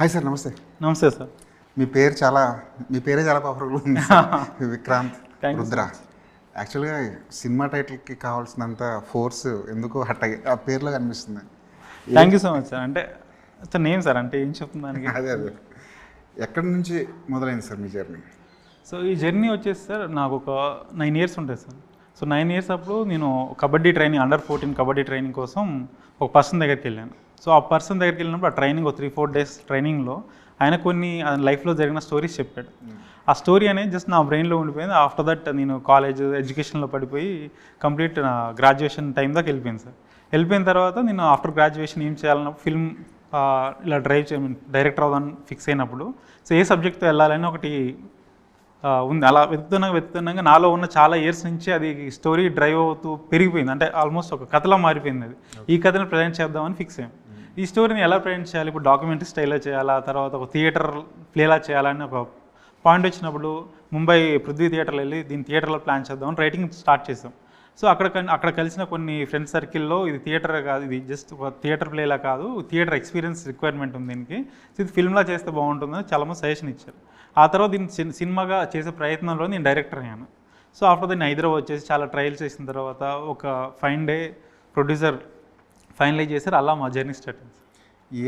Hi sir, నమస్తే. నమస్తే sir. మీ పేరే చాలా పవర్ఫుల్గా ఉంది. విక్రాంత్ రుద్ర. యాక్చువల్గా సినిమా టైటిల్కి కావాల్సినంత ఫోర్స్ ఎందుకు ఆ పేరులో కనిపిస్తుంది. Thank you so much sir. అంటే సార్ నేమ్ సార్ అంటే ఏం చెప్తుంది దానికి? అదే ఎక్కడి నుంచి మొదలైంది సార్ మీ జర్నీ? సో ఈ జర్నీ వచ్చేసి సార్ నాకు ఒక 9 years ఉంటుంది సార్. సో 9 years అప్పుడు నేను kabaddi training, under 14 kabaddi training కోసం ఒక పర్సన్ దగ్గరికి వెళ్ళాను. సో ఆ పర్సన్ దగ్గరికి వెళ్ళినప్పుడు ఆ ట్రైనింగ్ ఒక 3-4 days ట్రైనింగ్లో ఆయన కొన్ని లైఫ్లో జరిగిన స్టోరీస్ చెప్పాడు. ఆ స్టోరీ అనేది జస్ట్ నా బ్రెయిన్లో ఉండిపోయింది. ఆఫ్టర్ దట్ నేను కాలేజ్ ఎడ్యుకేషన్లో పడిపోయి కంప్లీట్ నా గ్రాడ్యుయేషన్ టైం దాకా వెళ్ళిపోయింది సార్. వెళ్ళిపోయిన తర్వాత నేను ఆఫ్టర్ గ్రాడ్యుయేషన్ ఏం చేయాలన్నప్పుడు ఫిల్మ్ ఇలా డైరెక్టర్ అవుదాన్ని ఫిక్స్ అయినప్పుడు సో ఏ సబ్జెక్ట్తో వెళ్ళాలని ఒకటి ఉంది. అలా వెతుకుతున్నాగా నాలో ఉన్న చాలా ఇయర్స్ నుంచి అది స్టోరీ డ్రైవ్ అవుతూ పెరిగిపోయింది. అంటే ఆల్మోస్ట్ ఒక కథలా మారిపోయింది. అది ఈ కథను ప్రజెంట్ చేద్దామని ఫిక్స్ అయ్యాం. ఈ స్టోరీని ఎలా ప్రజెంట్ చేయాలి, ఇప్పుడు డాక్యుమెంటరీ స్టైల్లో చేయాలా, తర్వాత ఒక థియేటర్ ప్లేలా చేయాలని ఒక పాయింట్ వచ్చినప్పుడు ముంబై పృథ్వీ థియేటర్లో వెళ్ళి దీన్ని థియేటర్లో ప్లాన్ చేద్దామని రైటింగ్ స్టార్ట్ చేసాం. సో అక్కడ కలిసిన కొన్ని ఫ్రెండ్స్ సర్కిల్లో ఇది థియేటర్ కాదు, ఇది జస్ట్ ఒక థియేటర్ ప్లేలా కాదు, థియేటర్ ఎక్స్పీరియన్స్ రిక్వైర్మెంట్ ఉంది దీనికి, సో ఇది ఫిల్మ్లా చేస్తే బాగుంటుందని చాలామంది సజెషన్ ఇచ్చారు. ఆ తర్వాత దీన్ని సినిమాగా చేసే ప్రయత్నంలో నేను డైరెక్టర్ అయ్యాను. సో ఆఫ్టర్ నేను హైదరాబాద్ వచ్చేసి చాలా ట్రయల్స్ చేసిన తర్వాత ఒక ఫైన్ డే ప్రొడ్యూసర్ ఫైనలైజ్ చేశారు. అలా మా జర్నీ స్టార్ట్ అయింది.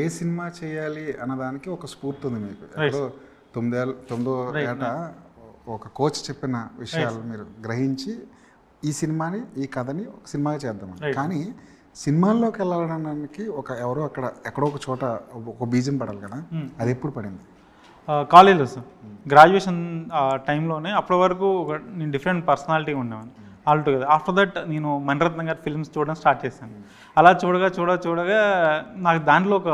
ఏ సినిమా చేయాలి అన్నదానికి ఒక స్ఫూర్తి ఉంది మీకు. ఎప్పుడో 9వ ఏట ఒక కోచ్ చెప్పిన విషయాలు మీరు గ్రహించి ఈ సినిమాని, ఈ కథని ఒక సినిమాగా చేద్దామని. కానీ సినిమాల్లోకి వెళ్ళడానికి ఎవరో ఎక్కడో ఒక చోట ఒక బీజం పడాలి కదా, అది ఎప్పుడు పడింది? కాలేజ్లో సార్ గ్రాడ్యుయేషన్ టైంలోనే. అప్పటి వరకు నేను డిఫరెంట్ పర్సనాలిటీ ఉండేవాడిని ఆల్టుగెదర్. ఆఫ్టర్ దట్ నేను మణిరత్నం గారి ఫిల్మ్స్ చూడడం స్టార్ట్ చేశాను. అలా చూడగా నాకు దాంట్లో ఒక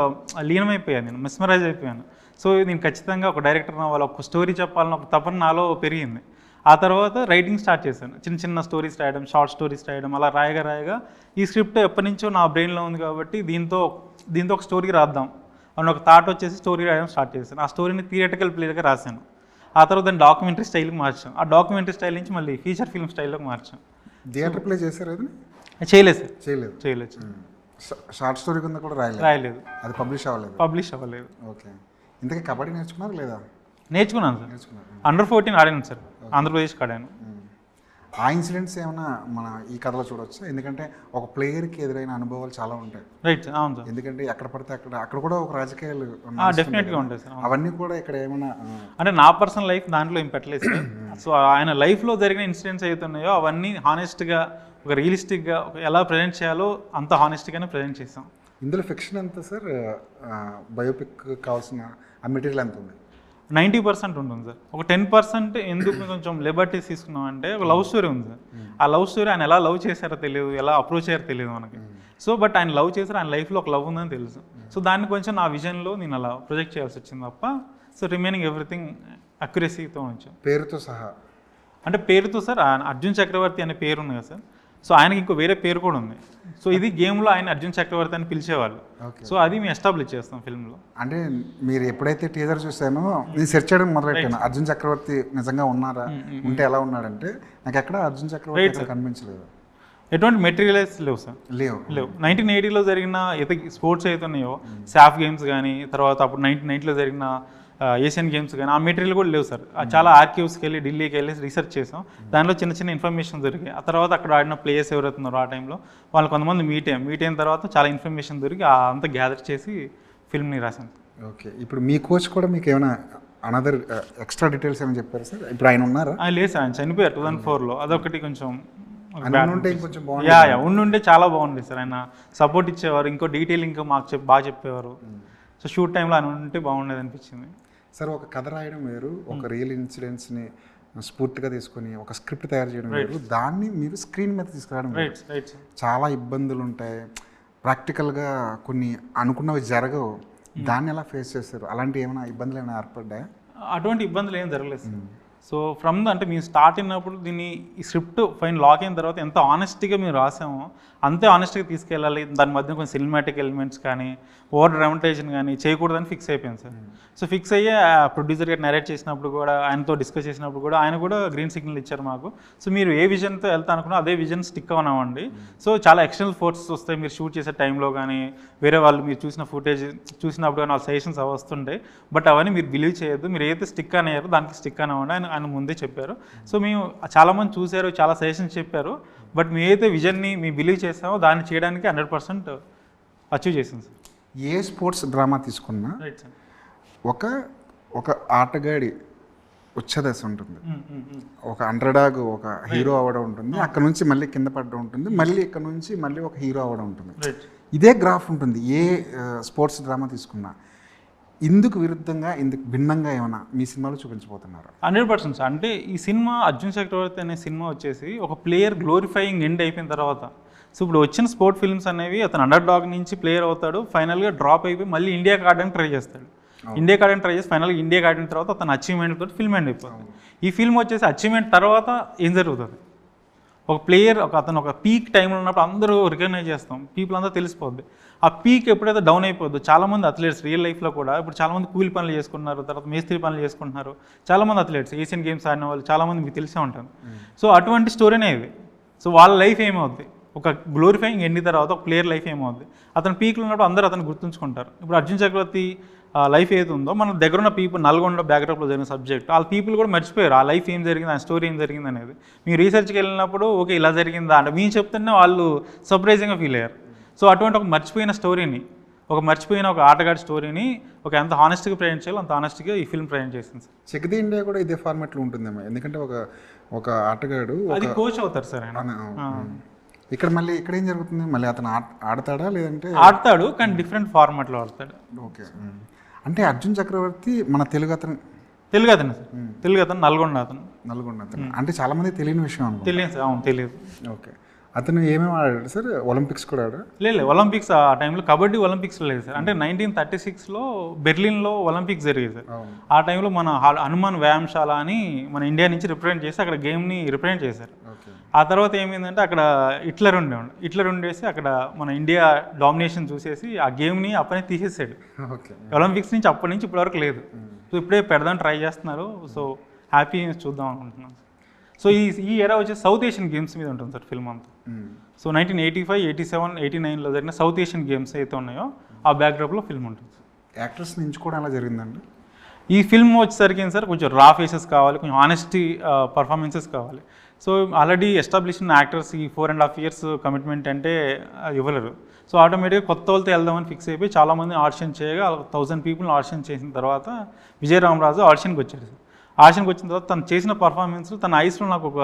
లీనమైపోయాను, నేను మెస్మరైజ్ అయిపోయాను. సో నేను ఖచ్చితంగా ఒక డైరెక్టర్ అవ్వాలి, ఒక స్టోరీ చెప్పాలని ఒక తపన నాలో పెరిగింది. ఆ తర్వాత రైటింగ్ స్టార్ట్ చేశాను. చిన్న స్టోరీస్ రాయడం, షార్ట్ స్టోరీస్ రాయడం. అలా రాయగా ఈ స్క్రిప్ట్ ఎప్పటి నుంచో నా బ్రెయిన్లో ఉంది కాబట్టి దీంతో ఒక స్టోరీ రాద్దాం అని ఒక థాట్ వచ్చేసి స్టోరీ రాయడం స్టార్ట్ చేశాను. ఆ స్టోరీని థియేటికల్ ప్లేగా రాశాను. ఆ తర్వాత దాన్ని డాక్యుమెంటరీ స్టైల్కి మార్చాం. ఆ డాక్యుమెంటరీ స్టైల్ నుంచి మళ్ళీ ఫీచర్ ఫిల్మ్ స్టైల్లోకి మార్చాం. థియేటర్ ప్లే చేశారు? అది చేయలేదు సార్. చేయలేదు. షార్ట్ స్టోరీ కింద కూడా రాయలేదు. అది పబ్లిష్ అవ్వలేదు. ఓకే. ఇంతకీ కబడ్డీ నేర్చుకున్నారు లేదా? నేర్చుకున్నాను సార్. అండర్ 14 ఆడాను సార్, ఆంధ్రప్రదేశ్కి ఆడాను. ఆ ఇన్సిడెంట్స్ ఏమైనా మన ఈ కథలో చూడవచ్చు? ఎందుకంటే ఒక ప్లేయర్కి ఎదురైన అనుభవాలు చాలా ఉంటాయి. Right sir. అవును సార్. ఎందుకంటే ఎక్కడ పడితే అక్కడ కూడా ఒక రాజకీయాలు డెఫినెట్గా ఉంటాయి సార్. అవన్నీ కూడా ఇక్కడ ఏమైనా అంటే నా పర్సనల్ లైఫ్ దాంట్లో ఏం పెట్టలేదు సార్. సో ఆయన లైఫ్లో జరిగిన ఇన్సిడెంట్స్ ఏవైతున్నాయో అవన్నీ హానెస్ట్గా, ఒక రియలిస్టిక్గా ఎలా ప్రజెంట్ చేయాలో అంత హానెస్ట్గానే ప్రజెంట్ చేస్తాం. ఇందులో ఫిక్షన్ ఎంత సార్? బయోపిక్ కావాల్సిన ఆ మెటీరియల్ ఎంత ఉంది? 90% ఉంటుంది సార్. ఒక 10% ఎందుకు కొంచెం లిబర్టీస్ తీసుకున్నాం అంటే ఒక లవ్ స్టోరీ ఉంది సార్. ఆ లవ్ స్టోరీ ఆయన ఎలా లవ్ చేశారో తెలియదు, ఎలా అప్రోచ్ అయ్యారో తెలియదు మనకి. సో బట్ ఆయన లవ్ చేశారు, ఆయన లైఫ్లో ఒక లవ్ ఉందని తెలుసు. సో దాన్ని కొంచెం నా విజన్లో నేను అలా ప్రొజెక్ట్ చేయాల్సి వచ్చింది తప్ప. సో రిమైనింగ్ ఎవ్రీథింగ్ అక్యురసీతో ఉంచాం. పేరుతో సహా అంటే పేరుతో సార్ అర్జున్ చక్రవర్తి అనే పేరు ఉంది కదా సార్. సో ఆయనకి ఇంకో వేరే పేరు కూడా ఉంది. సో ఇది గేమ్లో ఆయన అర్జున్ చక్రవర్తి అని పిలిచేవాళ్ళు. సో అది మేము ఎస్టాబ్లిష్ చేస్తాం ఫిల్మ్లో. అంటే మీరు ఎప్పుడైతే టీజర్ చూసానో నేను సెర్చ్ చేయడం మొదలెట్టాను, అర్జున్ చక్రవర్తి నిజంగా ఉన్నారా, ఉంటే ఎలా ఉన్నాడంటే నాకు ఎక్కడ అర్జున్ చక్రవర్తి కనిపించలేదు. ఎటువంటి మెటీరియల్స్ లేవు సార్. లేవు. 1980లో జరిగిన స్పోర్ట్స్ అయితే ఉన్నాయో, సాఫ్ గేమ్స్ కానీ, తర్వాత అప్పుడు 1990లో జరిగిన ఏషియన్ గేమ్స్ కానీ, ఆ మెటీరియల్ కూడా లేవు సార్. చాలా ఆర్కీవ్స్కి వెళ్ళి ఢిల్లీకి వెళ్ళి రీసెర్చ్ చేసాం. దానిలో చిన్న ఇన్ఫర్మేషన్ దొరికాయి. ఆ తర్వాత అక్కడ ఆడిన ప్లేయర్స్ ఎవరైతున్నారో ఆ టైంలో వాళ్ళు కొంతమంది మీట్ అయిన తర్వాత చాలా ఇన్ఫర్మేషన్ దొరికి అంతా గ్యాదర్ చేసి ఫిల్మ్ని రాశాను. ఓకే. ఇప్పుడు మీ కోచ్ కూడా మీకు ఏమైనా అనదర్ ఎక్స్ట్రా డీటెయిల్స్ ఏమైనా చెప్పారు సార్? ఇప్పుడు ఆయన ఉన్నారా? లేదు సార్, ఆయన చనిపోయారు 2004లో. అదొకటి కొంచెం ఉండుంటే చాలా బాగుంది సార్. ఆయన సపోర్ట్ ఇచ్చేవారు, ఇంకో డీటెయిల్ ఇంకా మాకు బాగా చెప్పేవారు. సో షూట్ టైంలో ఆయన ఉంటే బాగుండేది అనిపించింది సార్. ఒక కథ రాయడం వేరు, ఒక రియల్ ఇన్సిడెంట్స్ని స్ఫూర్తిగా తీసుకొని ఒక స్క్రిప్ట్ తయారు చేయడం వేరు, దాన్ని మీరు స్క్రీన్ మీద తీసుకురావడం చాలా ఇబ్బందులు ఉంటాయి. ప్రాక్టికల్గా కొన్ని అనుకున్నవి జరగవు. దాన్ని ఎలా ఫేస్ చేస్తారు? అలాంటి ఏమైనా ఇబ్బందులు ఏమైనా ఏర్పడ్డాయా? అటువంటి ఇబ్బందులు ఏం జరగలేదు సార్. సో ఫ్రమ్ అంటే మేము స్టార్ట్ అయినప్పుడు దీన్ని ఈ స్క్రిప్ట్ ఫైన్ లాక్ అయిన తర్వాత ఎంత ఆనెస్ట్గా మేము రాసామో అంతే ఆనెస్ట్గా తీసుకెళ్ళాలి, దాని మధ్య కొంచెం సినిమాటిక్ ఎలిమెంట్స్ కానీ ఓవర్ డ్రామటైజేషన్ కానీ చేయకూడదని ఫిక్స్ అయిపోయింది సార్. సో ఫిక్స్ అయ్యి ప్రొడ్యూసర్ గారు నరేట్ చేసినప్పుడు కూడా, ఆయనతో డిస్కస్ చేసినప్పుడు కూడా ఆయన కూడా గ్రీన్ సిగ్నల్ ఇచ్చారు మాకు. సో మీరు ఏ విజన్తో వెళ్తా అనుకున్నా అదే విజన్ స్టిక్ అవునామండి. సో చాలా ఎక్స్టర్నల్ ఫోర్సెస్ వస్తాయి మీరు షూట్ చేసే టైంలో కానీ, వేరే వాళ్ళు మీరు చూసిన ఫుటేజ్ చూసినప్పుడు కానీ వాళ్ళ సజెషన్స్ అవి వస్తుంటాయి. బట్ అవన్నీ మీరు బిలీవ్ చేయొద్దు, మీరు ఏదైతే స్టిక్ అయ్యారో దానికి స్టిక్ అవ్వండి ఆయన ముందే చెప్పారు. సో మేము చాలామంది చూశారు, చాలా సజెషన్స్ చెప్పారు. బట్ మీ ఏదైతే విజన్ని మీ బిలీవ్ చేస్తామో దాన్ని చేయడానికి 100% అచీవ్ చేసింది సార్. ఏ స్పోర్ట్స్ డ్రామా తీసుకున్నా రైట్ సార్, ఒక ఆటగాడి ఉచ్చదశ ఉంటుంది, ఒక అండర్డాగ్ ఒక హీరో అవ్వడం ఉంటుంది, అక్కడ నుంచి మళ్ళీ కింద పడడం ఉంటుంది, మళ్ళీ ఇక్కడ నుంచి మళ్ళీ ఒక హీరో అవ్వడం ఉంటుంది. ఇదే గ్రాఫ్ ఉంటుంది ఏ స్పోర్ట్స్ డ్రామా తీసుకున్నా. ఇందుకు విరుద్ధంగా ఇందుకు భిన్నంగా ఏమైనా మీ సినిమాలో చూపించబోతున్నారు? 100% సార్. అంటే ఈ సినిమా అర్జున్ చక్రవర్తి అనే సినిమా వచ్చేసి ఒక ప్లేయర్ గ్లోరిఫైయింగ్ ఎండ్ అయిపోయిన తర్వాత, సో ఇప్పుడు వచ్చిన స్పోర్ట్ ఫిల్మ్స్ అనేవి అతను అండర్ డాగ్ నుంచి ప్లేయర్ అవుతాడు, ఫైనల్గా డ్రాప్ అయిపోయి మళ్ళీ ఇండియాకి ఆడడానికి ట్రై చేస్తాడు. ఇండియాకి ఆడడానికి ట్రై చేసి ఫైనల్గా ఇండియాకి ఆడిన తర్వాత అతను అచీవ్మెంట్ తోటి ఫిల్మ్ ఎండ్ అయిపోతుంది. ఈ ఫిల్మ్ వచ్చేసి అచీవ్మెంట్ తర్వాత ఏం జరుగుతుంది, ఒక ప్లేయర్ అతను ఒక పీక్ టైంలో ఉన్నప్పుడు అందరూ రికగ్నైజ్ చేస్తాం, పీపుల్ అంతా తెలిసిపోద్ది. ఆ పీక్ ఎప్పుడైతే డౌన్ అయిపోద్దో, చాలామంది అథ్లెట్స్ రియల్ లైఫ్లో కూడా ఇప్పుడు చాలామంది కూలి పనులు చేసుకుంటున్నారు, తర్వాత మేస్త్రి పనులు చేసుకుంటున్నారు, చాలామంది అథ్లెట్స్ ఏషియన్ గేమ్స్ ఆడిన వాళ్ళు చాలామంది మీకు తెలిసే ఉంటారు. సో అటువంటి స్టోరీనే ఇది. సో వాళ్ళ లైఫ్ ఏమవుద్ది, ఒక గ్లోరిఫైయింగ్ ఎండిన తర్వాత ఒక ప్లేయర్ లైఫ్ ఏమవుద్ది, అతను పీక్లో ఉన్నప్పుడు అందరూ అతను గుర్తుంచుకుంటారు. ఇప్పుడు అర్జున్ చక్రవర్తి లైఫ్ ఏది ఉందో మన దగ్గర ఉన్న పీపుల్, నల్గొండ బ్యాక్డ్రాప్లో జరిగిన సబ్జెక్ట్, వాళ్ళ పీపుల్ కూడా మర్చిపోయారు ఆ లైఫ్ ఏం జరిగింది, ఆ స్టోరీ ఏం జరిగింది అనేది. మీరు రీసెర్చ్కి వెళ్ళినప్పుడు ఓకే ఇలా జరిగిందా అంటే మేము చెప్తేనే వాళ్ళు సర్ప్రైజింగ్గా ఫీల్ అయ్యారు. సో అటువంటి ఒక మర్చిపోయిన స్టోరీని, ఒక మర్చిపోయిన ఒక ఆటగాడి స్టోరీని ఒక ఎంత హానెస్ట్గా ప్రజెంట్ చేయాలో అంత హానెస్ట్గా ఈ ఫిల్మ్ ప్రజెంట్ చేసింది సార్. చెక్ ది ఇండియా కూడా ఇదే ఫార్మాట్లో ఉంటుందేమో, ఎందుకంటే ఒక ఆటగాడు అది కోచ్ అవుతారు సార్ ఆయన. ఇక్కడ మళ్ళీ ఇక్కడ ఏం జరుగుతుంది, మళ్ళీ అతను ఆడతాడా లేదంటే? ఆడతాడు కానీ డిఫరెంట్ ఫార్మాట్లో ఆడతాడు. ఓకే, అంటే అర్జున్ చక్రవర్తి మన తెలుగు అతను సార్, తెలుగు అతను నల్గొండ అతను. అంటే చాలా మంది తెలియని విషయం అనుకో. తెలియదు సార్, అవును తెలియదు. ఓకే, అతను ఏమేమి ఆడాడు సార్? ఒలింపిక్స్ కూడా ఆడాడు? లేదు, ఒలింపిక్స్ ఆ టైంలో కబడ్డీ ఒలింపిక్స్లో లేదు సార్. అంటే 1936లో బెర్లిన్లో ఒలింపిక్స్ జరిగేది సార్. ఆ టైంలో మన హనుమాన్ వ్యాయామశాల అని మన ఇండియా నుంచి రిప్రజెంట్ చేసి అక్కడ గేమ్ని రిప్రజెంట్ చేశారు. ఆ తర్వాత ఏమైందంటే అక్కడ హిట్లర్ ఉండేసి అక్కడ మన ఇండియా డామినేషన్ చూసేసి ఆ గేమ్ని అప్పనే తీసేసాడు. ఒలింపిక్స్ నుంచి అప్పటి నుంచి ఇప్పటివరకు లేదు. సో ఇప్పుడే పెడదాం ట్రై చేస్తున్నారు. సో హ్యాపీ చూద్దాం అనుకుంటున్నాను. సో ఈ ఎరా వచ్చేసి సౌత్ ఏషియన్ గేమ్స్ మీద ఉంటుంది సార్ ఫిల్మ్ అంతా. సో 1985, 87, 89లో జరిగిన సౌత్ ఏషియన్ గేమ్స్ అయితే ఉన్నాయో ఆ బ్యాక్డ్రాప్లో ఫిల్మ్ ఉంటుంది. యాక్టర్స్ని ఎంచుకోవడం ఎలా జరిగిందండి? ఈ ఫిల్మ్ వచ్చేసరికి ఏంటి సార్, కొంచెం రా ఫేసెస్ కావాలి, కొంచెం ఆనెస్టీ పర్ఫార్మెన్సెస్ కావాలి. సో ఆల్రెడీ ఎస్టాబ్లిష్ ఉన్న యాక్టర్స్ ఈ 4.5 years కమిట్మెంట్ అంటే ఇవ్వలేరు. సో ఆటోమేటిక్గా కొత్త వాళ్ళతో వెళ్దామని ఫిక్స్ అయిపోయి చాలామంది ఆడిషన్ చేయగా 1000 people ఆడిషన్ చేసిన తర్వాత విజయ్ రామరాజు ఆడిషన్కి వచ్చాడు సార్. ఆడిషన్కి వచ్చిన తర్వాత తను చేసిన పర్ఫార్మెన్స్, తన ఐస్లో నాకు ఒక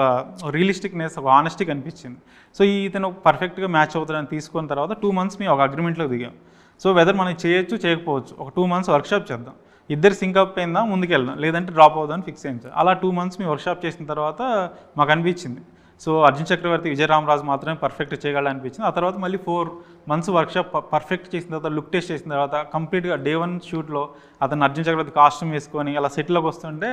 రియలిస్టిక్నెస్, ఒక ఆనెస్టిక్ అనిపించింది. సో ఇతను పర్ఫెక్ట్గా మ్యాచ్ అవుతాడని తీసుకున్న తర్వాత 2 months మేము ఒక అగ్రిమెంట్లో దిగాం. సో వెదర్ మనం చేయొచ్చు చేయకపోవచ్చు, ఒక 2 months వర్క్షాప్ చేద్దాం, ఇద్దరు సింకప్ అయిందా ముందుకెళ్దాం, లేదంటే డ్రాప్ అవుదామని ఫిక్స్ అయింది సార్. అలా 2 months మేము వర్క్షాప్ చేసిన తర్వాత మాకు అనిపించింది సో అర్జున్ చక్రవర్తి విజయ్ రామరాజు మాత్రమే పర్ఫెక్ట్ చేయగలడు అనిపించింది. ఆ తర్వాత మళ్ళీ 4 months వర్క్షాప్ పర్ఫెక్ట్ చేసిన తర్వాత, లుక్ టెస్ట్ చేసిన తర్వాత కంప్లీట్గా Day 1 షూట్లో అతను అర్జున్ చక్రవర్తి కాస్ట్యూమ్ వేసుకొని అలా సెట్లోకి వస్తుంటే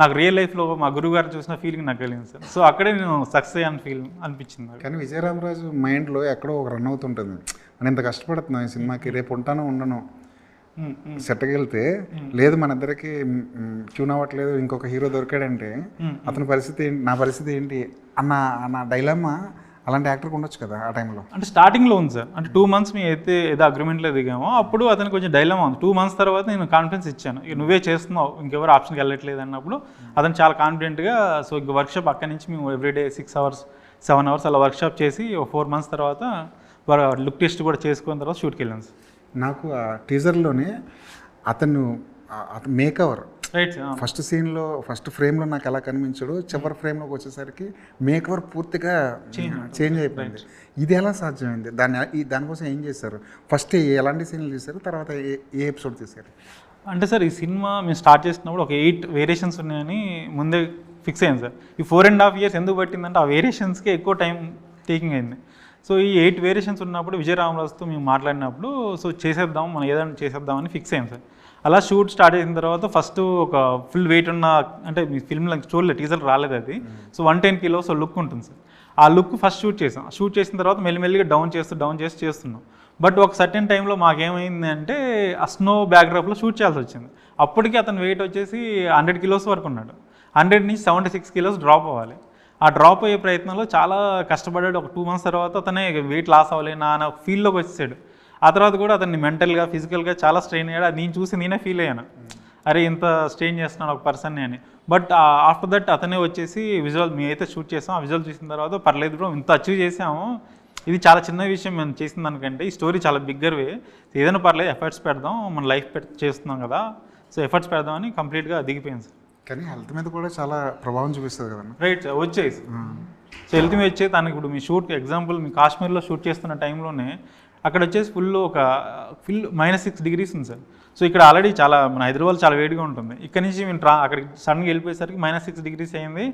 నాకు రియల్ లైఫ్లో మా గురువు గారు చూసిన ఫీలింగ్ నాకు కలిగింది సార్. సో అక్కడే నేను సక్సెస్ అయ్యాను ఫీలింగ్ అనిపించింది. కానీ విజయ్ రామరాజు మైండ్లో ఎక్కడో ఒక రన్ అవుతుంటుంది, నేను ఇంత కష్టపడుతున్నాను ఈ సినిమాకి, రేపు ఉంటానో ఉండను, సెట్కి వెళ్తే లేదు మన ఇద్దరికి ట్యూన్ అవ్వట్లేదు, ఇంకొక హీరో దొరికాడంటే అతని పరిస్థితి ఏంటి, నా పరిస్థితి ఏంటి అన్న డైలమా అలాంటి యాక్టర్కి ఉండొచ్చు కదా ఆ టైంలో. అంటే స్టార్టింగ్లో ఉంది సార్. అంటే 2 months మేము అయితే ఏదో అగ్రిమెంట్లో దిగామో అప్పుడు అతనికి కొంచెం డైలమా ఉంది. 2 months తర్వాత నేను కాన్ఫిడెన్స్ ఇచ్చాను, నువ్వే చేస్తున్నావు, ఇంకెవరు ఆప్షన్కి వెళ్ళట్లేదు అన్నప్పుడు అతను చాలా కాన్ఫిడెంట్గా సో ఇంక వర్క్షాప్ అక్కడి నుంచి మేము ఎవ్రీడే 6 hours 7 hours అలా వర్క్షాప్ చేసి 4 months తర్వాత లుక్ టెస్ట్ కూడా చేసుకున్న తర్వాత షూట్కి వెళ్ళాను సార్. నాకు ఆ టీజర్లోనే అతను మేకవర్ రైట్, ఫస్ట్ సీన్లో ఫస్ట్ ఫ్రేమ్లో నాకు ఎలా కనిపించాడు, చివరి ఫ్రేమ్లోకి వచ్చేసరికి మేకవర్ పూర్తిగా చేంజ్ అయిపోయింది. ఇది ఎలా సాధ్యమైంది, దానికోసం ఏం చేశారు, ఫస్ట్ ఎలాంటి సీన్లు చేశారు, తర్వాత ఏ ఎపిసోడ్ చేశారు? అంటే సార్ ఈ సినిమా మేము స్టార్ట్ చేసినప్పుడు ఒక 8 variations ఉన్నాయని ముందే ఫిక్స్ అయింది సార్. ఈ 4.5 years ఎందుకు పట్టిందంటే ఆ వేరియేషన్స్కి ఎక్కువ టైం టేకింగ్ అయింది. సో ఈ 8 variations ఉన్నప్పుడు విజయ్ రామరాజుతో మేము మాట్లాడినప్పుడు సో చేసేద్దాం, మనం ఏదైనా చేసేద్దామని ఫిక్స్ అయ్యాం సార్. అలా షూట్ స్టార్ట్ అయిన తర్వాత ఫస్ట్ ఒక ఫుల్ వెయిట్ ఉన్న, అంటే మీ ఫిల్మ్లో చూడలేదు, టీజర్ రాలేదు అది. సో 110 kilos లుక్ ఉంటుంది సార్. ఆ లుక్ ఫస్ట్ షూట్ చేసిన తర్వాత మెల్లిమెల్లిగా డౌన్ చేసి చేస్తున్నాం. బట్ ఒక సర్టెన్ టైంలో మాకేమైంది అంటే ఆ స్నో బ్యాక్డ్రాప్లో షూట్ చేయాల్సి వచ్చింది. అప్పటికి అతను వెయిట్ వచ్చేసి 100 kilos వరకు ఉన్నాడు. 100 నుంచి 76 kilos డ్రాప్ అవ్వాలి. ఆ డ్రాప్ అయ్యే ప్రయత్నంలో చాలా కష్టపడ్డాడు. ఒక 2 months తర్వాత అతనే వెయిట్ లాస్ అవ్వాలి నా ఫీల్డ్లోకి వచ్చేసాడు. ఆ తర్వాత కూడా అతన్ని మెంటల్గా ఫిజికల్గా చాలా స్ట్రెయిన్ అయ్యాడు. అది నేను చూసి నేనే ఫీల్ అయ్యాను, అరే ఇంత స్ట్రెయిన్ చేస్తున్నాను ఒక పర్సన్ని అని. బట్ ఆఫ్టర్ దట్ అతనే వచ్చేసి విజువల్ మేమైతే షూట్ చేసాం, ఆ విజువల్ చూసిన తర్వాత పర్లేదు బ్రో ఇంత అచీవ్ చేసాము, ఇది చాలా చిన్న విషయం మేము చేసిన దానికంటే ఈ స్టోరీ చాలా బిగ్గర్ వే, ఏదైనా పర్లేదు ఎఫర్ట్స్ పెడదాం, మన లైఫ్ చేస్తున్నాం కదా, సో ఎఫర్ట్స్ పెడదామని కంప్లీట్గా దిగిపోయింది సార్. కానీ హెల్త్ మీద కూడా చాలా ప్రభావం చూపిస్తుంది కదన్నా. రైట్ సార్, వచ్చేసి సో హెల్త్ మీద వచ్చే తనకి ఇప్పుడు మీ షూట్ ఎగ్జాంపుల్ మీ కాశ్మీర్లో షూట్ చేస్తున్న టైంలోనే అక్కడ వచ్చేసి ఫుల్ -6 degrees ఉంది సార్. సో ఇక్కడ ఆల్రెడీ చాలా మన హైదరాబాద్ చాలా వేడిగా ఉంటుంది. ఇక్కడ నుంచి మేము అక్కడికి సడన్గా వెళ్ళిపోయేసరికి -6 degrees అయింది.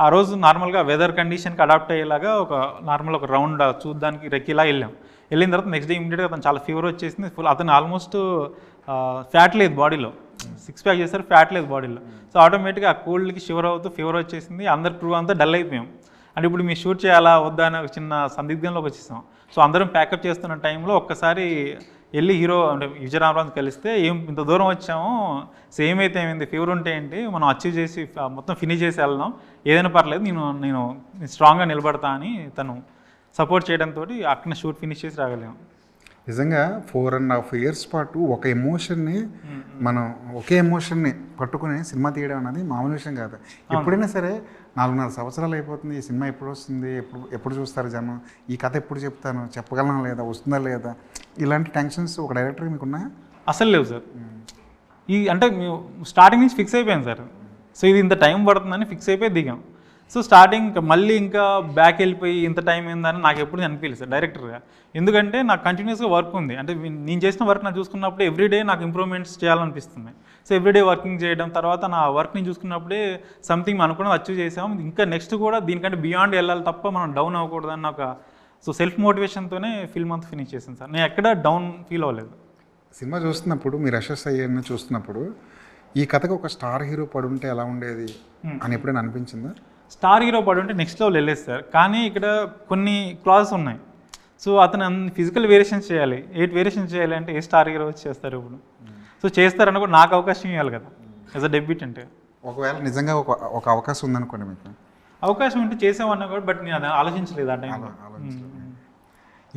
ఆ రోజు నార్మల్గా వెదర్ కండిషన్కి అడాప్ట్ అయ్యేలాగా ఒక రౌండ్ చూడడానికి రెక్కిలా వెళ్ళిన తర్వాత నెక్స్ట్ డే ఇమీడియట్గా అతను చాలా ఫీవర్ వచ్చేసింది. అతను ఆల్మోస్ట్ ఫ్యాట్ లేదు బాడీలో, 6 pack చేస్తారు, ఫ్యాట్ లేదు బాడీలో. సో ఆటోమేటిక్గా ఆ కోల్డ్కి ఫీవర్ వచ్చేసింది. అందరు క్రూ అంతా డల్ అయిపోయాం. అంటే ఇప్పుడు మీరు షూట్ చేయాలా వద్దా అని ఒక చిన్న సందిగ్ధంలోకి వచ్చేసాం. సో అందరం ప్యాకప్ చేస్తున్న టైంలో ఒక్కసారి వెళ్ళి హీరో అంటే విజయ్ రామరాజు కలిస్తే ఇంత దూరం వచ్చాము, సేమ్ అయితే ఏమైంది, ఫీవర్ ఉంటే ఏంటి, మనం అచీవ్ చేసి మొత్తం ఫినిష్ చేసి వెళ్దాం, ఏదైనా పర్లేదు, నేను స్ట్రాంగ్గా నిలబడతా అని తను సపోర్ట్ చేయడంతో అక్కడ షూట్ ఫినిష్ చేసి రాగలేము. నిజంగా 4.5 years పాటు ఒక ఎమోషన్ని మనం ఒకే ఎమోషన్ని పట్టుకుని సినిమా తీయడం అనేది మామూలు విషయం కాదు. ఎప్పుడైనా సరే 4.5 సంవత్సరాలు అయిపోతుంది, ఈ సినిమా ఎప్పుడు వస్తుంది, ఎప్పుడు చూస్తారు జనం, ఈ కథ ఎప్పుడు చెప్తాను, చెప్పగలనా లేదా, వస్తుందా లేదా, ఇలాంటి టెన్షన్స్ ఒక డైరెక్టర్ మీకున్నాయా? అసలు లేవు సార్. అంటే మేము స్టార్టింగ్ నుంచి ఫిక్స్ అయిపోయాం సార్. సో ఇది ఇంత టైం పడుతుందని ఫిక్స్ అయిపోయి దిగాం. సో స్టార్టింగ్ మళ్ళీ ఇంకా బ్యాక్ వెళ్ళిపోయి ఇంత టైం ఏందని నాకు ఎప్పుడు అనిపించలేదు సార్ డైరెక్టర్గా. ఎందుకంటే నాకు కంటిన్యూస్గా వర్క్ ఉంది. అంటే నేను చేసిన వర్క్ నాకు చూసుకున్నప్పుడే ఎవ్రీడే నాకు ఇంప్రూవ్మెంట్స్ చేయాలనిపిస్తుంది. సో ఎవ్రీడే వర్కింగ్ చేయడం, తర్వాత నా వర్క్ని చూసుకున్నప్పుడే సంథింగ్ అనుకున్నది అచీవ్ చేసాం, ఇంకా నెక్స్ట్ కూడా దీనికంటే బియాండ్ వెళ్ళాలి తప్ప మనం డౌన్ అవ్వకూడదని ఒక సెల్ఫ్ మోటివేషన్తోనే ఫిల్మ్ అంతా ఫినిష్ చేసాను సార్. నేను ఎక్కడ డౌన్ ఫీల్ అవ్వలేదు. సినిమా చూస్తున్నప్పుడు మీరు యశస్ అయ్యని చూస్తున్నప్పుడు ఈ కథకు ఒక స్టార్ హీరో పడుంటే ఎలా ఉండేది అని ఎప్పుడైనా అనిపించిందా? స్టార్ హీరో పడుంటే నెక్స్ట్ లెవెల్ వెళ్ళేది సార్. కానీ ఇక్కడ కొన్ని క్లాజెస్ ఉన్నాయి. సో అతను ఫిజికల్ వేరియేషన్స్ చేయాలి, 8 వేరియేషన్స్ చేయాలి అంటే ఏ స్టార్ హీరో వచ్చి చేస్తారు ఇప్పుడు? సో చేస్తారని కూడా నాకు అవకాశం ఇవ్వాలి కదా యాజ్ అ డెబ్యూట్. అంటే ఒకవేళ నిజంగా ఒక అవకాశం ఉందనుకోండి, మీకు అవకాశం ఉంటే చేసామన్నా కూడా, బట్ నేను అది ఆలోచించలేదు ఆ టైంలో.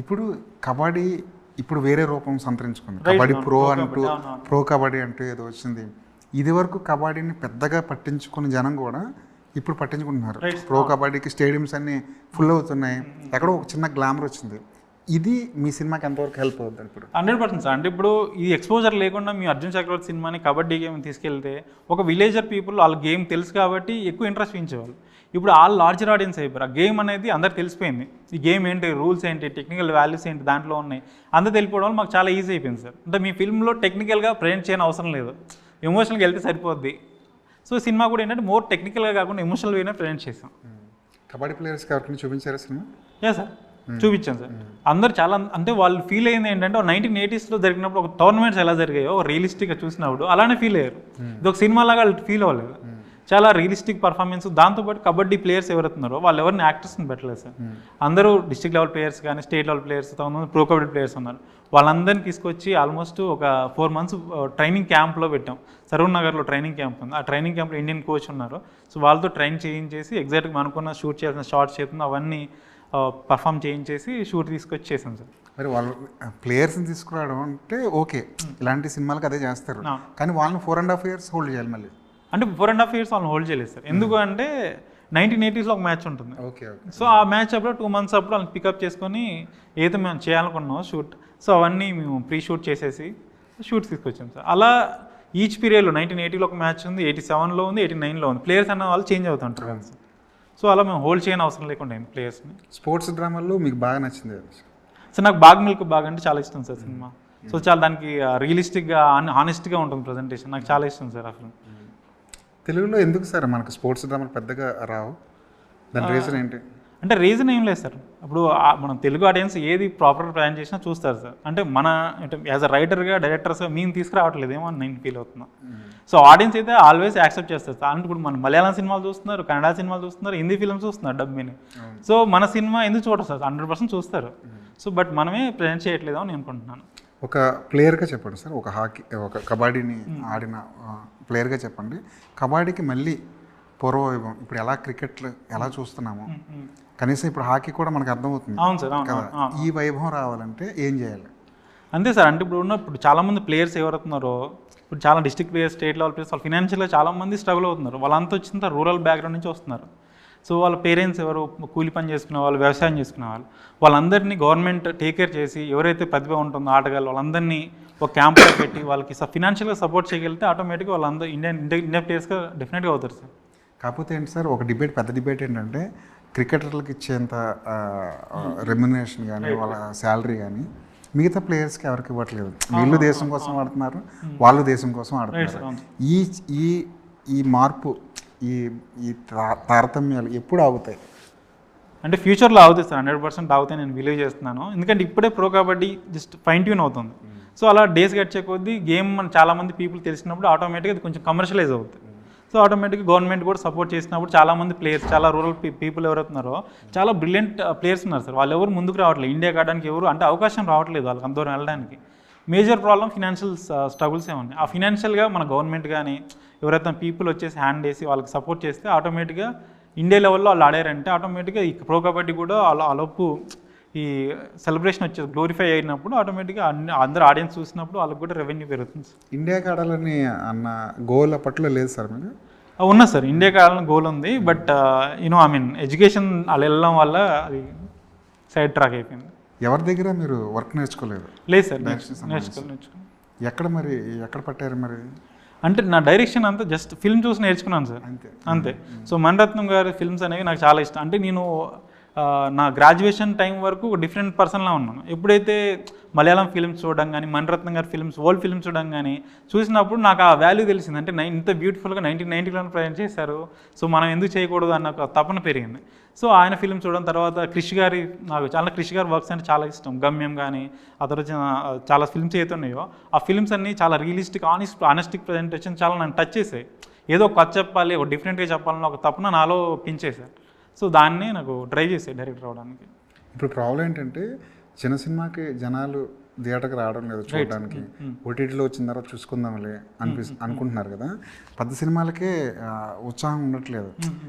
ఇప్పుడు కబడ్డీ ఇప్పుడు వేరే రూపం సంతరించుకుంది. కబడ్డీ ప్రో కబడ్డీ అంటూ ఏదో వచ్చింది. ఇది వరకు కబడ్డీని పెద్దగా పట్టించుకున్న జనం కూడా ఇప్పుడు పట్టించుకుంటున్నారు. ప్రో కబడ్డీకి స్టేడియంస్ అన్నీ ఫుల్ అవుతున్నాయి, ఎక్కడో ఒక చిన్న గ్లామర్ వచ్చింది. ఇది మీ సినిమాకి ఎంతవరకు హెల్ప్ అవుతుంది? ఇప్పుడు 100% సార్. అంటే ఇప్పుడు ఈ ఎక్స్పోజర్ లేకుండా మీ అర్జున్ చక్రవర్తి సినిమాని కబడ్డీ గేమ్ తీసుకెళ్తే ఒక విలేజర్ పీపుల్ వాళ్ళ గేమ్ తెలుసు కాబట్టి ఎక్కువ ఇంట్రెస్ట్ చూపించేవాళ్ళు. ఇప్పుడు ఆల్ లార్జర్ ఆడియన్స్ అయిపోయారు. ఆ గేమ్ అనేది అందరికి తెలిసిపోయింది, ఈ గేమ్ ఏంటి, రూల్స్ ఏంటి, టెక్నికల్ వాల్యూస్ ఏంటి దాంట్లో ఉన్నాయి, అందరూ తెలిపోవడం వల్ల మాకు చాలా ఈజీ అయిపోయింది సార్. అంటే మీ ఫిల్మ్లో టెక్నికల్గా ప్రజెంట్ చేయని అవసరం లేదు, ఎమోషనల్గా వెళ్తే సరిపోద్ది. సో సినిమా కూడా ఏంటంటే మోర్ టెక్నికల్గా కాకుండా ఎమోషనల్ వేనే ప్రజెంట్ చేసాం. కబడ్డీ ప్లేయర్స్కి ఎవరికైనా చూపించారా సినిమా? సార్ చూపించాను సార్. అందరు చాలా, అంటే వాళ్ళు ఫీల్ అయింది ఏంటంటే 1980s జరిగినప్పుడు ఒక టోర్నమెంట్స్ ఎలా జరిగాయో రియలిస్టిక్గా చూసినప్పుడు అలానే ఫీల్ అయ్యారు. ఇది ఒక సినిమా లాగా వాళ్ళు ఫీల్ అవ్వలేదు, చాలా రియలిస్టిక్ పర్ఫార్మెన్స్. దాంతోపాటు కబడ్డీ ప్లేయర్స్ ఎవరుతున్నారో వాళ్ళు ఎవరిని యాక్టర్స్ని పెట్టలేదు సార్. అందరూ డిస్ట్రిక్ట్ లెవెల్ ప్లేయర్స్ కానీ state level players, pro kabaddi players ఉన్నారు. వాళ్ళందరినీ తీసుకొచ్చి ఆల్మోస్ట్ ఒక 4 months ట్రైనింగ్ క్యాంప్లో పెట్టాం. సరూర్ నగర్లో ట్రైనింగ్ క్యాంప్ ఉంది. ఆ ట్రైనింగ్ క్యాంప్లో ఇండియన్ కోచ్ ఉన్నారు. సో వాళ్ళతో ట్రైన్ చేయించేసి ఎగ్జాక్ట్గా అనుకున్న షూట్ చేసిన షార్ట్స్ చేస్తుంది అవన్నీ పర్ఫామ్ చేయించేసి షూట్ తీసుకొచ్చి చేసాం సార్. మరి వాళ్ళు ప్లేయర్స్ని తీసుకురావడం అంటే ఓకే, ఇలాంటి సినిమాలకు అదే చేస్తారు, కానీ వాళ్ళని 4.5 years హోల్డ్ చేయాలి మళ్ళీ. అంటే 4.5 years వాళ్ళని హోల్డ్ చేయలేదు సార్. ఎందుకు అంటే 1980sలో ఒక మ్యాచ్ ఉంటుంది. సో ఆ మ్యాచ్ అప్పుడు 2 months అప్పుడు వాళ్ళని పికప్ చేసుకొని ఏదో మేము చేయాలనుకున్నాం షూట్, సో అవన్నీ మేము ప్రీ షూట్ చేసేసి షూట్ తీసుకొచ్చాం సార్. అలా ఈచ్ పీరియడ్లో 1980లో ఒక మ్యాచ్ ఉంది, 87లో ఉంది, 89లో ఉంది. ప్లేయర్స్ అన్న వాళ్ళు చేంజ్ అవుతుంటారు కదా సార్. సో అలా మేము హోల్డ్ చేయని అవసరం లేకుండా ప్లేయర్స్ని. స్పోర్ట్స్ డ్రామాల్లో మీకు బాగా నచ్చింది సార్? నాకు బాగ్ మిల్క్ బాగా అంటే చాలా ఇష్టం సార్ సినిమా. సో చాలా దానికి రియలిస్టిక్గా హానెస్ట్గా ఉంటుంది ప్రజెంటేషన్, నాకు చాలా ఇష్టం సార్ అసలు. తెలుగులో ఎందుకు సార్ మనకు స్పోర్ట్స్ డ్రామాలు పెద్దగా రావు? దాని రీజన్ ఏంటి? అంటే రీజన్ ఏం లేదు సార్, ఇప్పుడు మనం తెలుగు ఆడియన్స్ ఏది ప్రాపర్ ప్లాన్ చేసినా చూస్తారు సార్. అంటే మన యాజ్ అ రైటర్గా డైరెక్టర్స్గా మేము తీసుకురావట్లేదేమో అని నేను ఫీల్ అవుతున్నాను. సో ఆడియన్స్ అయితే ఆల్వేస్ యాక్సెప్ట్ చేస్తారు సార్. అంటే ఇప్పుడు మన మలయాళం సినిమాలు చూస్తున్నారు, కన్నడ సినిమాలు చూస్తున్నారు, హిందీ ఫిల్మ్స్ చూస్తున్నారు డబ్బిని. సో మన సినిమా ఎందుకు చూడరు సార్? 100% చూస్తారు. సో బట్ మనమే ప్రజెంట్ చేయట్లేదో అని అనుకుంటున్నాను. ఒక ప్లేయర్గా చెప్పండి సార్, ఒక కబడ్డీని ఆడిన ప్లేయర్గా చెప్పండి. కబడ్డీకి మళ్ళీ పూర్వవైభవం ఇప్పుడు ఎలా క్రికెట్లో ఎలా చూస్తున్నామో కనీసం ఇప్పుడు హాకీ కూడా మనకు అర్థమవుతుంది. అవును సార్, కదా, ఈ వైభవం రావాలంటే ఏం చేయాలి? అంతే సార్. అంటే ఇప్పుడు చాలామంది ప్లేయర్స్ ఎవరుతున్నారో, ఇప్పుడు చాలా district players, state level players, వాళ్ళు ఫినాన్షియల్గా చాలామంది స్ట్రగుల్ అవుతున్నారు. వాళ్ళంతా వచ్చిన రూరల్ బ్యాక్గ్రౌండ్ నుంచి వస్తున్నారు. సో వాళ్ళ పేరెంట్స్ ఎవరు కూలి పని చేసుకునే వాళ్ళు, వ్యవసాయం చేసుకునే వాళ్ళు, వాళ్ళందరినీ గవర్నమెంట్ టేక్ కేర్ చేసి ఎవరైతే ప్రతిభ ఉంటుందో ఆటగాళ్ళు వాళ్ళందరినీ ఒక క్యాంప్లో పెట్టి వాళ్ళకి ఫినాన్షియల్గా సపోర్ట్ చేయగలిగితే ఆటోమేటిక్గా వాళ్ళందరూ ఇండియన్ ప్లేయర్స్గా డెఫినెట్గా అవుతారు సార్. కాకపోతే ఏంటి సార్, ఒక పెద్ద డిబేట్ ఏంటంటే క్రికెటర్లకు ఇచ్చేంత రెమ్యునరేషన్ కానీ వాళ్ళ శాలరీ కానీ మిగతా ప్లేయర్స్కి ఎవరికి ఇవ్వట్లేదు. వీళ్ళు దేశం కోసం ఆడుతున్నారు, వాళ్ళు దేశం కోసం ఆడుతున్నారు. ఈ మార్పు, ఈ తారతమ్యాలు ఎప్పుడు ఆగుతాయి? అంటే ఫ్యూచర్లో అవుతాయి సార్, 100% అవుతాయి నేను బిలీవ్ చేస్తున్నాను. ఎందుకంటే ఇప్పుడే pro kabaddi just fine tune అవుతుంది. సో అలా డేస్ గడిచే కొద్దీ గేమ్ మన చాలామంది పీపుల్ తెలిసినప్పుడు ఆటోమేటిక్గా అది కొంచెం కమర్షియలైజ్ అవుతుంది. సో ఆటోమేటిక్గా గవర్నమెంట్ కూడా సపోర్ట్ చేసినప్పుడు చాలామంది ప్లేయర్స్, చాలా రూరల్ పీపుల్ ఎవరైతున్నారో చాలా బ్రిలియంట్ ప్లేయర్స్ ఉన్నారు సార్. వాళ్ళు ఎవరు ముందుకు రావట్లేదు, ఇండియాకి ఆడడానికి ఎవరు అంటే అవకాశం రావట్లేదు వాళ్ళకి అంత దూరం వెళ్ళడానికి. మేజర్ ప్రాబ్లం ఫినాన్షియల్ స్ట్రగుల్సే ఉన్నాయి. ఆ ఫినాన్షియల్గా మన గవర్నమెంట్ కానీ ఎవరైతే పీపుల్ వచ్చేసి హ్యాండ్ వేసి వాళ్ళకి సపోర్ట్ చేస్తే ఆటోమేటిక్గా ఇండియా లెవెల్లో వాళ్ళు ఆడారంటే ఆటోమేటిక్గా ఈ ప్రో కబడ్డీ కూడా అలోపు ఈ సెలబ్రేషన్ వచ్చేది గ్లోరిఫై అయినప్పుడు ఆటోమేటిక్గా అందరు ఆడియన్స్ చూసినప్పుడు వాళ్ళకి కూడా రెవెన్యూ పెరుగుతుంది. ఇండియాకి ఆడాలని అన్న గోల్ అప్పట్లో లేదు సార్ మీకు? ఉన్నా సార్, ఇండియాకి ఆడాలని గోల్ ఉంది. బట్ ఎడ్యుకేషన్ అలా వెళ్ళడం వల్ల అది సైడ్ ట్రాక్ అయిపోయింది. ఎవరి దగ్గర మీరు వర్క్ నేర్చుకోలేదు? లేదు సార్, నేర్చుకోవాలి. ఎక్కడ పట్టారు మరి? అంటే నా డైరెక్షన్ అంతా జస్ట్ ఫిల్మ్ చూసి నేర్చుకున్నాను సార్, అంతే. సో మణిరత్నం గారి ఫిల్మ్స్ అనేవి నాకు చాలా ఇష్టం. అంటే నేను నా గ్రాడ్యుయేషన్ టైం వరకు ఒక డిఫరెంట్ పర్సన్లా ఉన్నాను. ఎప్పుడైతే మలయాళం ఫిల్మ్స్ చూడడం కానీ, మణిరత్నం గారి ఫిల్మ్స్, ఓల్డ్ ఫిల్మ్స్ చూడడం కానీ చూసినప్పుడు నాకు ఆ వాల్యూ తెలిసింది. అంటే ఇంత బ్యూటిఫుల్గా 1990లో ప్రజెంట్ చేశారు, సో మనం ఎందుకు చేయకూడదు అన్న ఒక తపన పెరిగింది. సో ఆయన ఫిల్మ్ చూడడం తర్వాత క్రిష్ గారి, నాకు చాలా క్రిష్ గారి వర్క్స్ అంటే చాలా ఇష్టం. గమ్యం కానీ ఆ తర్వాత చాలా ఫిల్మ్స్ ఏదైతే ఉన్నాయో ఆ ఫిల్మ్స్ అన్నీ చాలా రియలిస్టిక్, ఆనెస్టిక్ ప్రజెంటేషన్ చాలా నన్ను టచ్ చేసాయి. ఏదో కొత్త చెప్పాలి, ఒక డిఫరెంట్గా చెప్పాలని ఒక తపన నాలో పెంచేశారు. సో దాన్ని నాకు డ్రైవ్ చేసాయి డైరెక్టర్ అవడానికి. ఇప్పుడు ప్రాబ్లం ఏంటంటే చిన్న సినిమాకి జనాలు థియేటర్కి రావడం లేదు చూడడానికి, ఓటీటీలో వచ్చిన తర్వాత చూసుకుందాంలే అనుకుంటున్నారు కదా, పెద్ద సినిమాలకే ఉత్సాహం ఉండట్లేదు.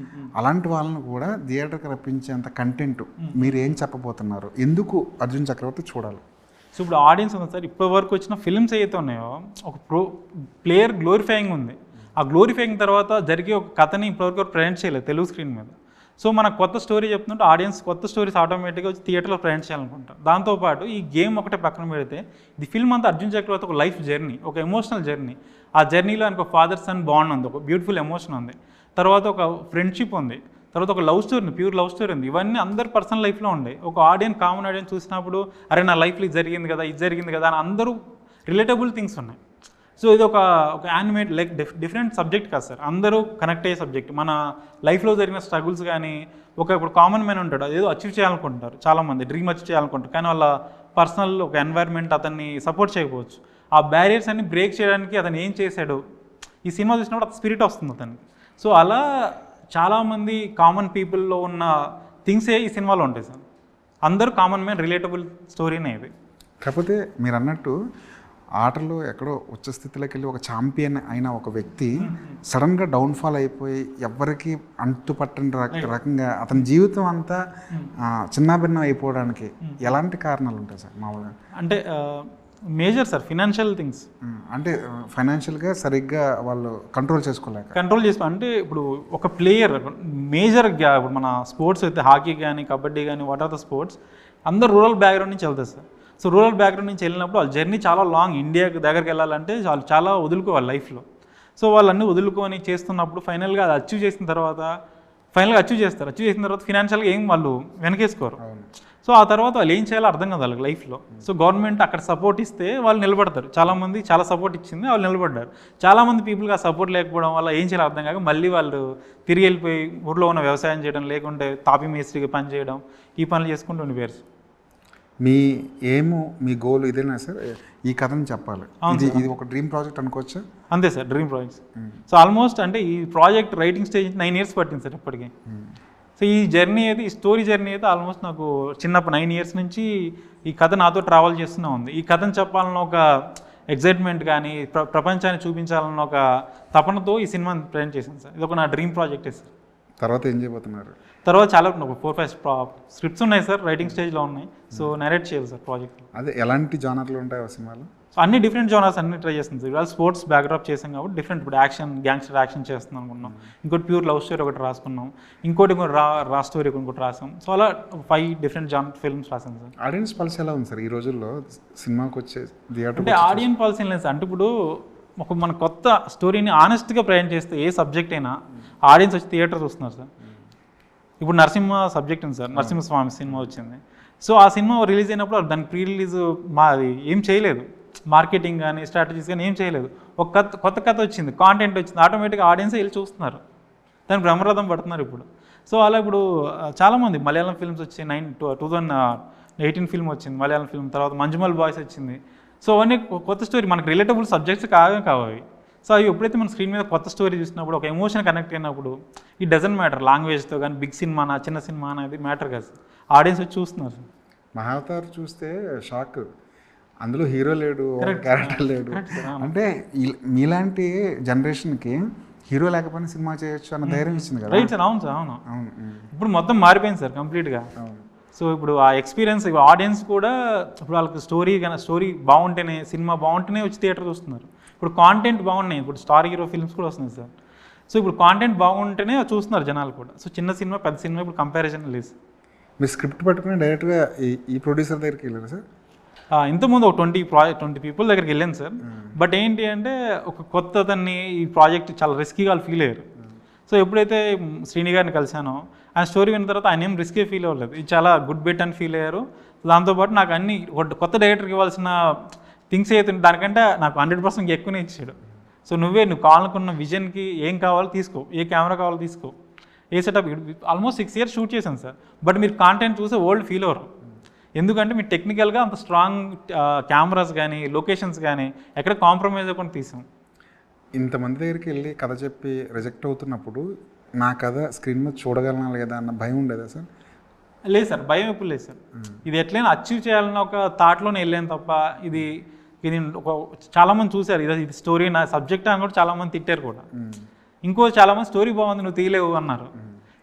అలాంటి వాళ్ళని కూడా థియేటర్కి రప్పించేంత కంటెంట్ మీరు ఏం చెప్పబోతున్నారు? ఎందుకు అర్జున్ చక్రవర్తి చూడాలి? సో ఇప్పుడు ఆడియన్స్ ఉంది సార్, ఇప్పటి వరకు వచ్చిన ఫిల్మ్స్ ఏవైతే ఉన్నాయో ఒక ప్లేయర్ గ్లోరిఫైయింగ్ ఉంది. ఆ గ్లోరిఫైయింగ్ తర్వాత జరిగే ఒక కథని ఇప్పటివరకు ప్రజెంట్ చేయలేదు తెలుగు స్క్రీన్ మీద. సో మనకు కొత్త స్టోరీ చెప్తుంటే ఆడియన్స్ కొత్త స్టోరీస్ ఆటోమేటిక్గా వచ్చి థియేటర్లో ప్రజెంట్ చేయాలనుకుంటారు. దాంతోపాటు ఈ గేమ్ ఒకటే పక్కన పెడితే ఇది ఫిల్మ్ అంతా అర్జున్ చక్రవర్తి ఒక లైఫ్ జర్నీ, ఒక ఎమోషనల్ జర్నీ. ఆ జర్నీలో ఆయనకు ఫాదర్ సన్ బాండ్ ఉంది, ఒక బ్యూటిఫుల్ ఎమోషన్ ఉంది, తర్వాత ఒక ఫ్రెండ్షిప్ ఉంది, తర్వాత ఒక లవ్ స్టోరీ ఉంది, ప్యూర్ లవ్ స్టోరీ ఉంది. ఇవన్నీ అందరు పర్సనల్ లైఫ్లో ఉండే ఒక కామన్ ఆడియన్స్ చూసినప్పుడు అరే నా లైఫ్లో ఇది జరిగింది కదా, ఇది జరిగింది కదా అని అందరూ రిలేటబుల్ థింగ్స్ ఉన్నాయి. సో ఇది ఒక యానిమేట్ లైక్ డిఫరెంట్ సబ్జెక్ట్ కాదు సార్, అందరూ కనెక్ట్ అయ్యే సబ్జెక్ట్. మన లైఫ్లో జరిగిన స్ట్రగుల్స్ కానీ ఇప్పుడు కామన్ మ్యాన్ ఉంటాడు, అదేదో అచీవ్ చేయాలనుకుంటారు చాలామంది, డ్రీమ్ అచీవ్ చేయాలనుకుంటారు, కానీ వాళ్ళ పర్సనల్ ఒక ఎన్వైర్న్మెంట్ అతన్ని సపోర్ట్ చేయకపోవచ్చు. ఆ బ్యారియర్స్ అన్ని బ్రేక్ చేయడానికి అతను ఏం చేశాడు ఈ సినిమా చూసినప్పుడు అతను స్పిరిట్ వస్తుంది అతనికి. సో అలా చాలామంది కామన్ పీపుల్లో ఉన్న థింగ్సే ఈ సినిమాలో ఉంటాయి సార్. అందరూ కామన్ మ్యాన్ రిలేటబుల్ స్టోరీనే ఇది. కాకపోతే మీరు అన్నట్టు ఆటలో ఎక్కడో ఉచ్చ స్థితిలోకి వెళ్ళి ఒక ఛాంపియన్ అయిన ఒక వ్యక్తి సడన్గా డౌన్ఫాల్ అయిపోయి ఎవరికి అంతుపట్టని రకంగా అతని జీవితం అంతా చిన్నాభిన్నం అయిపోవడానికి ఎలాంటి కారణాలు ఉంటాయి సార్ మామూలుగా? అంటే మేజర్ సార్ ఫినాన్షియల్ థింగ్స్. అంటే ఫైనాన్షియల్గా సరిగ్గా వాళ్ళు కంట్రోల్ అంటే ఇప్పుడు ఒక ప్లేయర్ మేజర్గా ఇప్పుడు మన స్పోర్ట్స్ అయితే హాకీ కానీ కబడ్డీ కానీ వాట్ ఆర్ ద స్పోర్ట్స్ అందరు రూరల్ బ్యాక్గ్రౌండ్ నుంచి వెళ్తారు సార్. సో రూరల్ బ్యాక్గ్రౌండ్ నుంచి వెళ్ళినప్పుడు వాళ్ళ జర్నీ చాలా లాంగ్, ఇండియా దగ్గరికి వెళ్ళాలంటే వాళ్ళు చాలా వదులుకోవాలి లైఫ్లో. సో వాళ్ళన్నీ వదులుకొని చేస్తున్నప్పుడు ఫైనల్గా అది అచీవ్ చేసిన తర్వాత అచీవ్ చేసిన తర్వాత ఫినాన్షియల్గా ఏం వాళ్ళు వెనకేసుకోరు. సో ఆ తర్వాత వాళ్ళు ఏం చేయాలో అర్థం కాదు వాళ్ళకి లైఫ్లో. సో గవర్నమెంట్ అక్కడ సపోర్ట్ ఇస్తే వాళ్ళు నిలబడతారు. చాలామంది చాలా సపోర్ట్ ఇచ్చింది, వాళ్ళు నిలబడ్డారు. చాలామంది పీపుల్కి ఆ సపోర్ట్ లేకపోవడం వల్ల ఏం చేయాలో అర్థం కాక మళ్ళీ వాళ్ళు తిరిగి వెళ్ళిపోయి ఊర్లో ఉన్న వ్యవసాయం చేయడం, లేకుంటే తాపి మేస్త్రికి పని చేయడం, ఈ పనులు చేసుకుంటూ ఉండిపోయారు. మీ ఏము మీ గోల్ ఇదేనా సార్? ఈ కథను చెప్పాలి, ఇది ఒక డ్రీమ్ ప్రాజెక్ట్ అనుకోవచ్చా? అంతే sir, dream projects. So almost అంటే ఈ ప్రాజెక్ట్ రైటింగ్ స్టేజ్ 9 years పట్టింది సార్ ఇప్పటికి. సో ఈ జర్నీ అయితే, ఈ స్టోరీ జర్నీ అయితే ఆల్మోస్ట్ నాకు చిన్నప్పుడు 9 years నుంచి ఈ కథ నాతో ట్రావెల్ చేస్తూనే ఉంది. ఈ కథను చెప్పాలన్న ఒక ఎగ్జైట్మెంట్ కానీ ప్రపంచాన్ని చూపించాలన్న ఒక తపనతో ఈ సినిమాని ప్రజెంట్ చేశాను సార్. ఇది ఒక నా డ్రీమ్ ప్రాజెక్టే సార్. తర్వాత ఏం చేయబోతున్నారు? తర్వాత చాలా ఒక 4-5 స్క్రిప్ట్స్ ఉన్నాయి సార్, రైటింగ్ స్టేజ్లో ఉన్నాయి. సో నరేట్ చేయాలి సార్ ప్రాజెక్ట్. అదే ఎలాంటి జానర్లు ఉంటాయి ఆ సినిమాలో? సో అన్ని డిఫరెంట్ జోనర్స్ అన్ని ట్రై చేస్తుంది సార్. ఇవాళ స్పోర్ట్స్ బ్యాక్డ్రాప్ చేసాం కాబట్టి డిఫరెంట్, ఇప్పుడు యాక్షన్, గ్యాంగ్స్టర్ యాక్షన్ చేస్తున్నాం అనుకున్నాం. ఇంకోటి ప్యూర్ లవ్ స్టోరీ ఒకటి రాసుకున్నాం, ఇంకోటి రా స్టోరీ ఇంకోటి రాసాం. సో అలా 5 different జానర్ ఫిల్మ్స్ రాసాం సార్. ఆడియన్స్ పల్స్ ఎలా ఉంది సార్ ఈ రోజుల్లో సినిమాకి వచ్చే థియేటర్? అంటే ఆడియన్స్ పాలసీ లేదు సార్. అంటే ఇప్పుడు ఒక మన కొత్త స్టోరీని ఆనెస్ట్గా ప్రజెంట్ చేస్తే ఏ సబ్జెక్ట్ అయినా ఆడియన్స్ వచ్చి థియేటర్ చూస్తున్నారు సార్. ఇప్పుడు నరసింహ సబ్జెక్ట్ ఉంది సార్, నరసింహస్వామి సినిమా వచ్చింది. సో ఆ సినిమా రిలీజ్ అయినప్పుడు దానికి ప్రీ రిలీజ్ మాది ఏం చేయలేదు, మార్కెటింగ్ కానీ స్ట్రాటజీస్ కానీ ఏం చేయలేదు. ఒక కొత్త కథ వచ్చింది, కాంటెంట్ వచ్చింది, ఆటోమేటిక్గా ఆడియన్స్ వెళ్ళి చూస్తున్నారు, దానికి బ్రహ్మరథం పడుతున్నారు ఇప్పుడు. సో అలా ఇప్పుడు చాలామంది మలయాళం ఫిల్మ్స్ వచ్చి 2018 ఫిల్మ్ వచ్చింది మలయాళం ఫిల్మ్, తర్వాత మంజుమల్ బాయ్స్ వచ్చింది. సో అవన్నీ కొత్త స్టోరీ, మనకు రిలేటబుల్ సబ్జెక్ట్స్ కావాలి. సో అవి ఎప్పుడైతే మన స్క్రీన్ మీద కొత్త స్టోరీ చూసినప్పుడు, ఒక ఎమోషన్ కనెక్ట్ అయినప్పుడు, ఈ డజంట్ మ్యాటర్ లాంగ్వేజ్తో కానీ, బిగ్ సినిమానా చిన్న సినిమా అనేది మ్యాటర్ కాదు సార్, ఆడియన్స్ వచ్చి చూస్తున్నారు సార్. మహావతార్ చూస్తే షాక్, అందులో హీరో లేడు, క్యారెక్టర్ లేడు. అంటే మీలాంటి జనరేషన్కి హీరో లేకపోయినా సినిమా చేయొచ్చు అన్న ధైర్యం ఇచ్చింది కదా. రైట్ సార్, అవును సార్, అవును. ఇప్పుడు మొత్తం మారిపోయింది సార్ కంప్లీట్గా. సో ఇప్పుడు ఆ ఎక్స్పీరియన్స్ ఆడియన్స్ కూడా ఇప్పుడు వాళ్ళకి స్టోరీ బాగుంటేనే, సినిమా బాగుంటేనే వచ్చి థియేటర్ చూస్తున్నారు. ఇప్పుడు కాంటెంట్ బాగున్నాయి, ఇప్పుడు స్టార్ హీరో ఫిల్మ్స్ కూడా వస్తున్నాయి సార్. సో ఇప్పుడు కాంటెంట్ బాగుంటేనే చూస్తున్నారు జనాలు కూడా. సో చిన్న సినిమా పెద్ద సినిమా ఇప్పుడు కంపారిజన్ లేదు. మీరు స్క్రిప్ట్ పట్టుకుని డైరెక్ట్గా ఈ ప్రొడ్యూసర్ దగ్గరికి వెళ్ళారు సార్? ఇంతకుముందు ఒక 20 people దగ్గరికి వెళ్ళాను సార్. బట్ ఏంటి అంటే ఒక కొత్త అతన్ని ఈ ప్రాజెక్ట్ చాలా రిస్కీగా వాళ్ళు ఫీల్ అయ్యారు. సో ఎప్పుడైతే శ్రీని గారిని కలిశానో, ఆయన స్టోరీ విన్న తర్వాత ఆయన ఏం రిస్కే ఫీల్ అవ్వలేదు, ఇది చాలా గుడ్ బెట్ అని ఫీల్ అయ్యారు. దాంతోపాటు నాకు అన్ని కొత్త డైరెక్టర్కి ఇవ్వాల్సిన థింగ్స్ అయితే దానికంటే నాకు 100% ఎక్కువనే ఇచ్చాడు. సో నువ్వు కావాలనుకున్న విజన్కి ఏం కావాలో తీసుకో, ఏ కెమెరా కావాలో తీసుకో, ఏ సెటప్. ఆల్మోస్ట్ 6 years షూట్ చేశాను సార్. బట్ మీరు కాంటెంట్ చూసే ఓల్డ్ ఫీల్ అవ్వరు, ఎందుకంటే మీరు టెక్నికల్గా అంత స్ట్రాంగ్ కెమెరాస్ కానీ లొకేషన్స్ కానీ ఎక్కడ కాంప్రమైజ్ అవ్వకుండా తీసాం. ఇంతమంది దగ్గరికి వెళ్ళి కథ చెప్పి రిజెక్ట్ అవుతున్నప్పుడు నా కథ స్క్రీన్ మీద చూడగలనా లేదా అన్న భయం ఉండేదా సార్? లేదు సార్, భయం ఎప్పుడు లేదు సార్. ఇది ఎట్లయినా అచీవ్ చేయాలన్న ఒక థాట్లోనే వెళ్ళాను తప్ప, ఇది ఒక చాలామంది చూశారు ఇది స్టోరీ నా సబ్జెక్ట్ అని కూడా చాలామంది తిట్టారు కూడా. ఇంకో చాలామంది స్టోరీ బాగుంది నువ్వు తీయలేవు అన్నారు.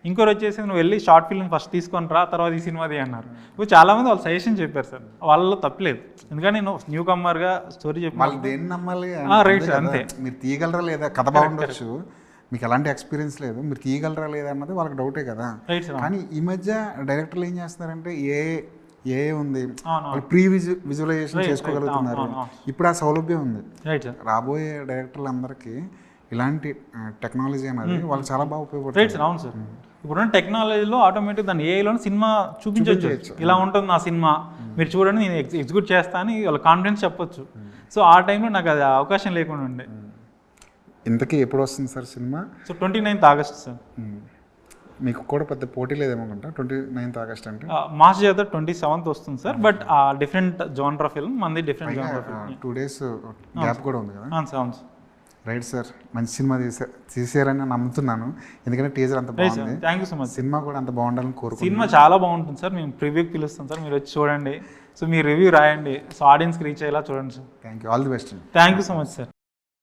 ఇంకోటి వచ్చేసి నువ్వు వెళ్ళి షార్ట్ ఫిల్మ్ ఫస్ట్ తీసుకొని రా, తర్వాత ఈ సినిమాది అన్నారు. ఇప్పుడు చాలామంది వాళ్ళు సజెషన్ చెప్పారు సార్, వాళ్ళలో తప్పలేదు. ఎందుకంటే నేను న్యూ కమ్మర్గా స్టోరీ చెప్పి వాళ్ళు దేన్ని నమ్మాలి? రైట్ సార్, అంతే. మీరు తీయగలరా లేదా, కథ బాగుండొచ్చు, మీకు ఎలాంటి ఎక్స్పీరియన్స్ లేదు, మీరు తీయగలరా లేదా అన్నది వాళ్ళకి డౌటే కదా. కానీ ఈ మధ్య డైరెక్టర్లు ఏం చేస్తున్నారంటే ఏ ఉంది ప్రీ విజువలైజేషన్ చేసుకోగలుగుతున్నారు. ఇప్పుడు ఆ సౌలభ్యం ఉంది. రాబోయే డైరెక్టర్లు అందరికీ ఇలాంటి టెక్నాలజీ అనేది వాళ్ళు చాలా బాగా ఉపయోగపడుతుంది. అవును సార్, ఇప్పుడున్న టెక్నాలజీలో ఆటోమేటిక్ దాన్ని ఏఐలో సినిమా చూపించవచ్చు, ఇలా ఉంటుంది నా సినిమా మీరు చూడండి నేను ఎగ్జిక్యూట్ చేస్తా అని వాళ్ళ కాన్ఫిడెన్స్ చెప్పొచ్చు. సో ఆ టైంలో నాకు అది అవకాశం లేకుండా ఉండే. ఇంతకీ ఎప్పుడు వస్తుంది sir cinema? So 29th August sir. మీకు కూడా పెద్ద పోటీ లేదేమోకుంటా 29th August అంటే. మాస్ జాతర 27th వస్తుంది sir. But different genre film, మంది different genre film. 2 days gap కూడా ఉంది కదా. అవును సార్. రైట్ సార్, మంచి సినిమా తీసారని నమ్ముతున్నాను, ఎందుకంటే టీజర్ అంత బాగుంది. Thank you so much. సినిమా కూడా అంత బాగుండాలని కోరుకుంటున్నాను. సినిమా చాలా బాగుంటుంది సార్, మేము ప్రివ్యూకి పిలుస్తాం సార్, మీరు వచ్చి చూడండి. సో మీ రివ్యూ రాయండి, సో ఆడియన్స్కి రీచ్ అయ్యేలా చూడండి sir. Thank you, all the best. Thank you so much sir.